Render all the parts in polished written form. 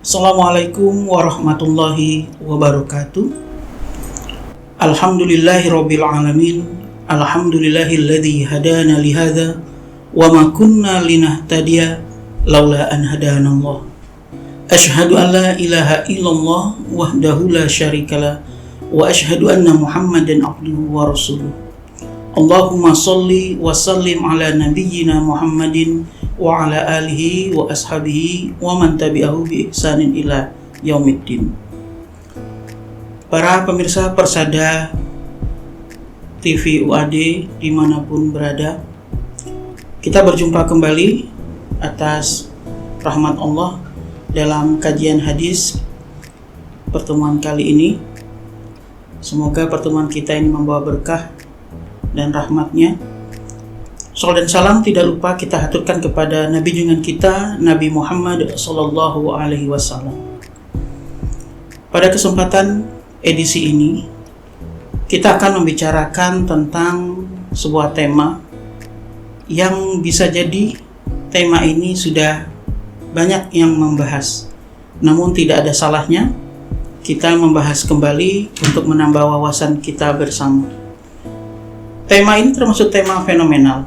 Assalamualaikum warahmatullahi wabarakatuh. Alhamdulillahirabbil alamin. Alhamdulillahilladzi hadana lihadza wa ma kunna linahtadiya laula an hadanallah. Asyhadu an la ilaha illallah wahdahu la syarikalah wa asyhadu anna Muhammadan abduhu wa rasuluh. Allahumma shalli wa sallim ala nabiyyina Muhammadin wa ala alihi wa ashabihi wa man tabi'ahu bi ihsanin ila yaumiddin. Para pemirsa Persada TV UAD dimanapun berada, kita berjumpa kembali atas rahmat Allah dalam kajian hadis pertemuan kali ini. Semoga pertemuan kita ini membawa berkah dan rahmatnya. Salam dan salam tidak lupa kita haturkan kepada Nabi junjungan kita, Nabi Muhammad sallallahu alaihi wasallam. Pada kesempatan edisi ini, kita akan membicarakan tentang sebuah tema yang bisa jadi tema ini sudah banyak yang membahas. Namun tidak ada salahnya kita membahas kembali untuk menambah wawasan kita bersama. Tema ini termasuk tema fenomenal,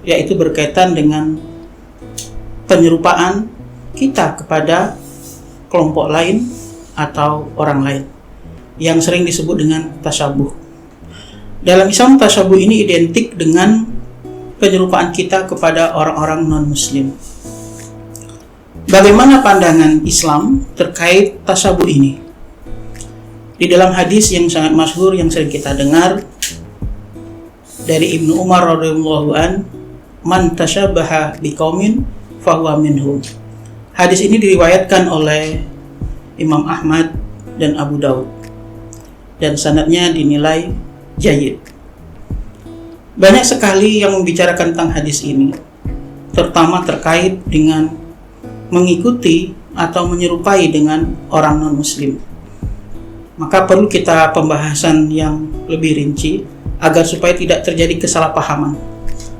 yaitu berkaitan dengan penyerupaan kita kepada kelompok lain atau orang lain, yang sering disebut dengan tasyabuh. Dalam Islam, tasyabuh ini identik dengan penyerupaan kita kepada orang-orang non-muslim. Bagaimana pandangan Islam terkait tasyabuh ini? Di dalam hadis yang sangat masyhur yang sering kita dengar dari Ibnu Umar radhiyallahu an, man tasyabaha biqaumin fahuwa minhum. Hadis ini diriwayatkan oleh Imam Ahmad dan Abu Daud, dan sanadnya dinilai jayyid. Banyak sekali yang membicarakan tentang hadis ini, terutama terkait dengan mengikuti atau menyerupai dengan orang non-muslim. Maka perlu kita pembahasan yang lebih rinci agar supaya tidak terjadi kesalahpahaman.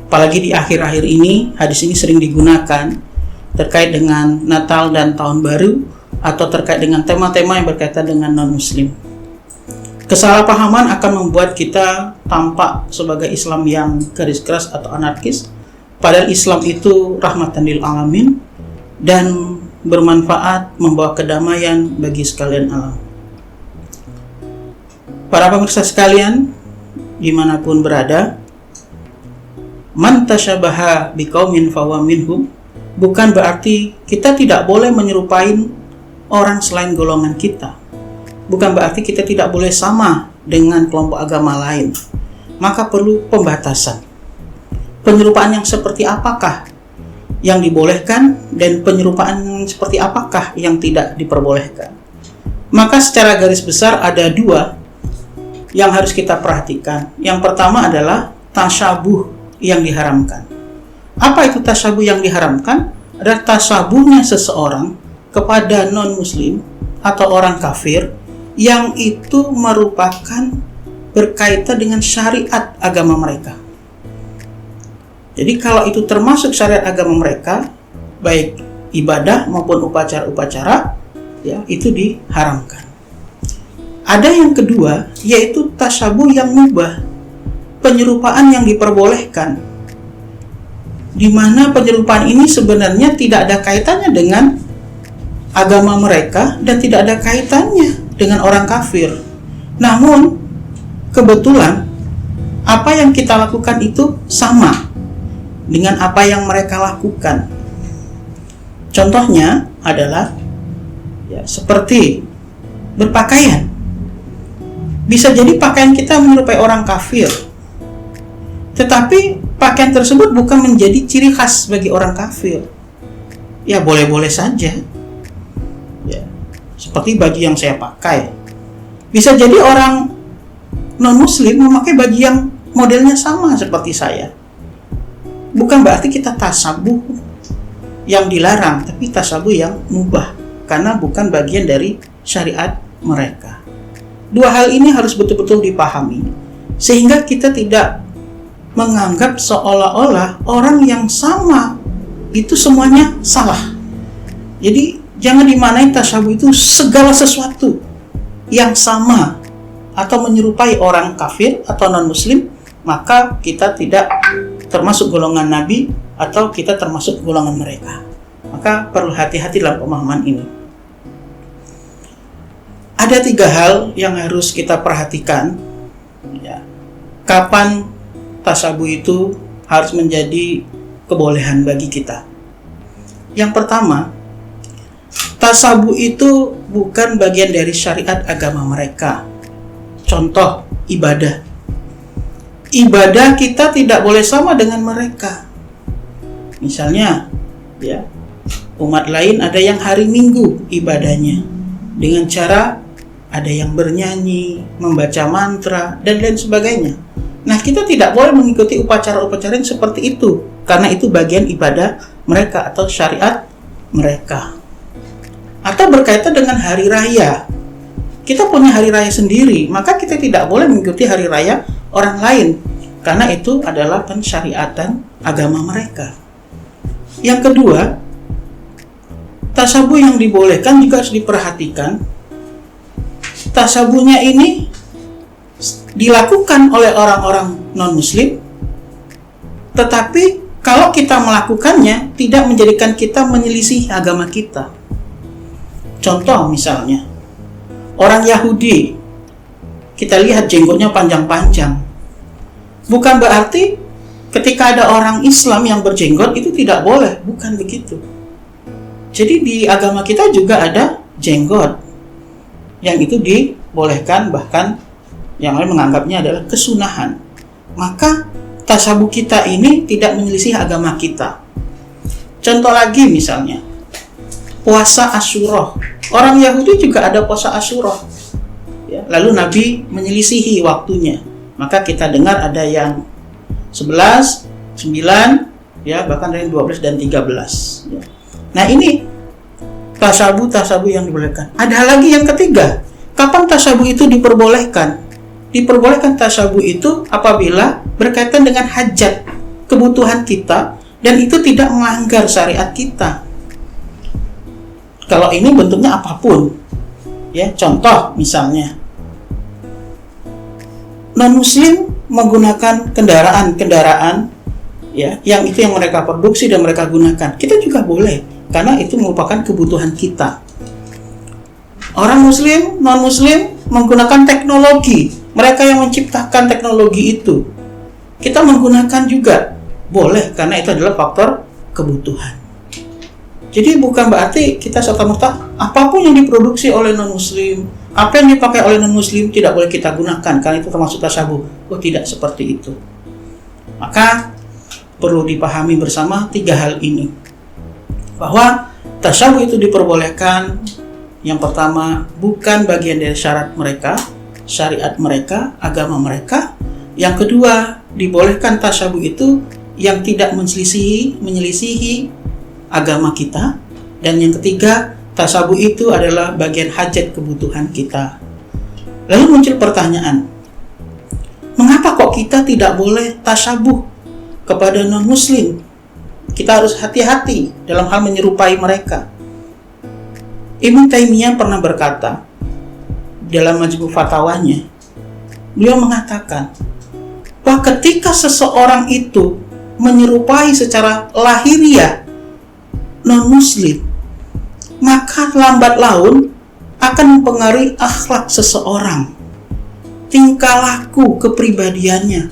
Apalagi di akhir-akhir ini, hadis ini sering digunakan terkait dengan Natal dan Tahun Baru, atau terkait dengan tema-tema yang berkaitan dengan non-muslim. Kesalahpahaman akan membuat kita tampak sebagai Islam yang garis keras atau anarkis, padahal Islam itu rahmatan lil alamin dan bermanfaat, membawa kedamaian bagi sekalian alam. Para pemirsa sekalian, dimanapun berada, man tasyabaha biqaumin fahuwa minhum bukan berarti kita tidak boleh menyerupai orang selain golongan kita. Bukan berarti kita tidak boleh sama dengan kelompok agama lain. Maka perlu pembatasan. Penyerupaan yang seperti apakah yang dibolehkan dan penyerupaan yang seperti apakah yang tidak diperbolehkan. Maka secara garis besar ada dua yang harus kita perhatikan. Yang pertama adalah tasyabuh yang diharamkan. Apa itu tasyabuh yang diharamkan? Adalah tasyabuhnya seseorang kepada non-muslim atau orang kafir yang itu merupakan berkaitan dengan syariat agama mereka. Jadi kalau itu termasuk syariat agama mereka, baik ibadah maupun upacara-upacara, ya, itu diharamkan. Ada yang kedua, yaitu tasyabuh yang mubah, penyerupaan yang diperbolehkan, di mana penyerupaan ini sebenarnya tidak ada kaitannya dengan agama mereka dan tidak ada kaitannya dengan orang kafir. Namun kebetulan apa yang kita lakukan itu sama dengan apa yang mereka lakukan. Contohnya adalah seperti berpakaian. Bisa jadi pakaian kita menyerupai orang kafir, tetapi pakaian tersebut bukan menjadi ciri khas bagi orang kafir. Ya boleh-boleh saja. Ya, seperti baju yang saya pakai. Bisa jadi orang non-muslim memakai baju yang modelnya sama seperti saya. Bukan berarti kita tasyabuh yang dilarang, tapi tasyabuh yang mubah, karena bukan bagian dari syariat mereka. Dua hal ini harus betul-betul dipahami, sehingga kita tidak menganggap seolah-olah orang yang sama itu semuanya salah. Jadi Jangan dimaknai tasyabuh itu segala sesuatu yang sama atau menyerupai orang kafir atau non-muslim, maka kita tidak termasuk golongan Nabi atau kita termasuk golongan mereka. Maka perlu hati-hati dalam pemahaman ini. Ada 3 hal yang harus kita perhatikan, ya, kapan tasyabuh itu harus menjadi kebolehan bagi kita. Yang pertama, tasyabuh itu bukan bagian dari syariat agama mereka. Contoh, ibadah. Ibadah kita tidak boleh sama dengan mereka. Misalnya, ya, umat lain ada yang hari Minggu ibadahnya dengan cara ada yang bernyanyi, membaca mantra, dan lain sebagainya. Nah, kita tidak boleh mengikuti upacara-upacara yang seperti itu, karena itu bagian ibadah mereka atau syariat mereka. Atau berkaitan dengan hari raya. Kita punya hari raya sendiri, maka kita tidak boleh mengikuti hari raya orang lain, karena itu adalah pensyariatan agama mereka. Yang kedua, tasyabuh yang dibolehkan juga harus diperhatikan. Tasyabuhnya ini dilakukan oleh orang-orang non-muslim, tetapi kalau kita melakukannya tidak menjadikan kita menyelisih agama kita. Contoh misalnya, orang Yahudi, kita lihat jenggotnya panjang-panjang. Bukan berarti ketika ada orang Islam yang berjenggot itu tidak boleh, bukan begitu. Jadi di agama kita juga ada jenggot yang itu dibolehkan, bahkan yang lain menganggapnya adalah kesunahan. Maka tasyabuh kita ini tidak menyelisih agama kita. Contoh lagi misalnya, puasa Asyura. Orang Yahudi juga ada puasa Asyura. Ya, lalu Nabi menyelisihi waktunya. Maka kita dengar ada yang 11, 9, ya, bahkan ada yang 12 dan 13. Ya. Nah, ini tasyabuh yang dibolehkan. Ada lagi yang ketiga. Kapan tasyabuh itu diperbolehkan? Diperbolehkan tasyabuh itu apabila berkaitan dengan hajat, kebutuhan kita, dan itu tidak melanggar syariat kita. Kalau ini bentuknya apapun, ya, contoh misalnya non-muslim menggunakan kendaraan, ya, yang itu yang mereka produksi dan mereka gunakan, kita juga boleh, karena itu merupakan kebutuhan kita. Orang muslim, non-muslim menggunakan teknologi, mereka yang menciptakan teknologi itu, kita menggunakan juga boleh, karena itu adalah faktor kebutuhan. Jadi bukan berarti kita serta-merta apapun yang diproduksi oleh non-muslim, apa yang dipakai oleh non-muslim tidak boleh kita gunakan, karena itu termasuk tasyabuh. Oh, tidak seperti itu. Maka perlu dipahami bersama 3 hal ini, bahwa tasyabuh itu diperbolehkan. Yang pertama, bukan bagian dari syarat mereka, syariat mereka, agama mereka. Yang kedua, dibolehkan tasyabuh itu yang tidak menyelisihi agama kita. Dan yang ketiga, tasyabuh itu adalah bagian hajat kebutuhan kita. Lalu muncul pertanyaan, mengapa kok kita tidak boleh tasyabuh kepada non-muslim? Kita harus hati-hati dalam hal menyerupai mereka. Ibnu Taimiyah pernah berkata dalam Majmu' Fatawanya, beliau mengatakan bahwa ketika seseorang itu menyerupai secara lahiriah non-muslim, maka lambat laun akan mempengaruhi akhlak seseorang, tingkah laku kepribadiannya,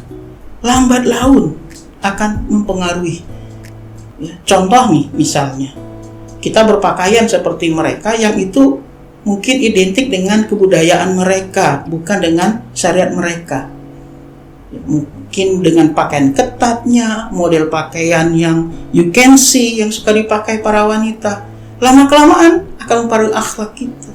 lambat laun akan mempengaruhi. Ya, contoh nih, misalnya kita berpakaian seperti mereka yang itu mungkin identik dengan kebudayaan mereka, bukan dengan syariat mereka. Mungkin dengan pakaian ketatnya, model pakaian yang you can see, yang suka dipakai para wanita, lama-kelamaan akan mempengaruhi akhlak kita.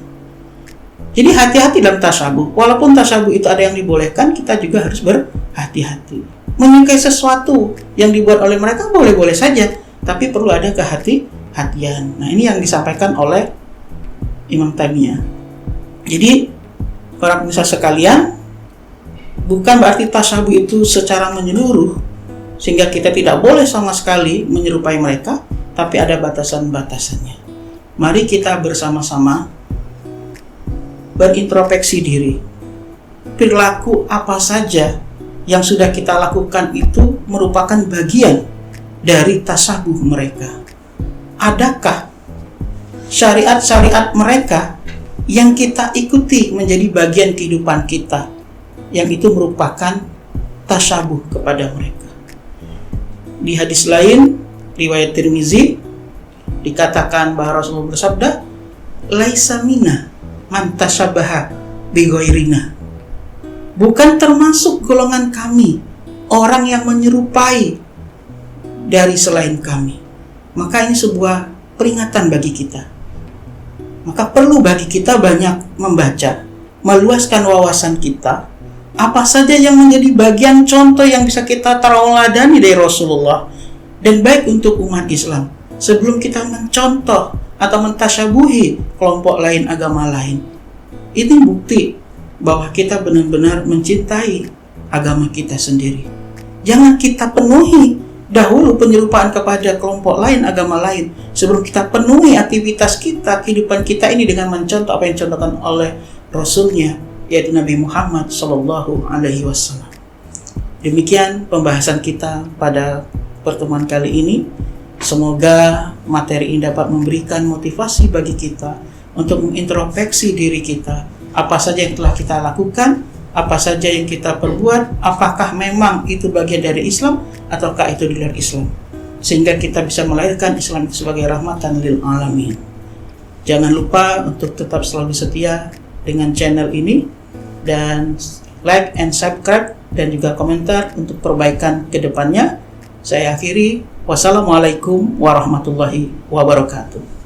Jadi hati-hati dalam tasyabuh. Walaupun tasyabuh itu ada yang dibolehkan, kita juga harus berhati-hati. Menyukai sesuatu yang dibuat oleh mereka boleh-boleh saja, tapi perlu ada kehati-hatian. Nah, ini yang disampaikan oleh Imam Taimiyah. Jadi, para pemirsa sekalian, bukan berarti tasyabuh itu secara menyeluruh sehingga kita tidak boleh sama sekali menyerupai mereka, tapi ada batasan-batasannya. Mari kita bersama-sama berintrospeksi diri. Perilaku apa saja yang sudah kita lakukan itu merupakan bagian dari tasabuh mereka. Adakah syariat-syariat mereka yang kita ikuti menjadi bagian kehidupan kita, yang itu merupakan tasabuh kepada mereka? Di hadis lain, riwayat Tirmizi, dikatakan bahwa Rasulullah bersabda, "Laisa mina man tasyabaha bi ghairina." Bukan termasuk golongan kami orang yang menyerupai dari selain kami. Maka ini sebuah peringatan bagi kita. Maka perlu bagi kita banyak membaca, meluaskan wawasan kita, apa saja yang menjadi bagian contoh yang bisa kita tauladani dari Rasulullah, dan baik untuk umat Islam, sebelum kita mencontoh atau mentasyabuhi kelompok lain, agama lain. Ini bukti bahwa kita benar-benar mencintai agama kita sendiri. Jangan kita penuhi dahulu penyerupaan kepada kelompok lain, agama lain, sebelum kita penuhi aktivitas kita, kehidupan kita ini dengan mencontoh apa yang dicontohkan oleh Rasulnya, yaitu Nabi Muhammad SAW. Demikian pembahasan kita pada pertemuan kali ini. Semoga materi ini dapat memberikan motivasi bagi kita untuk mengintrospeksi diri kita. Apa saja yang telah kita lakukan, apa saja yang kita perbuat, apakah memang itu bagian dari Islam ataukah itu di luar Islam, sehingga kita bisa melahirkan Islam itu sebagai rahmatan lil alamin. Jangan lupa untuk tetap selalu setia dengan channel ini, dan like and subscribe dan juga komentar untuk perbaikan ke depannya. Saya akhiri, wassalamualaikum warahmatullahi wabarakatuh.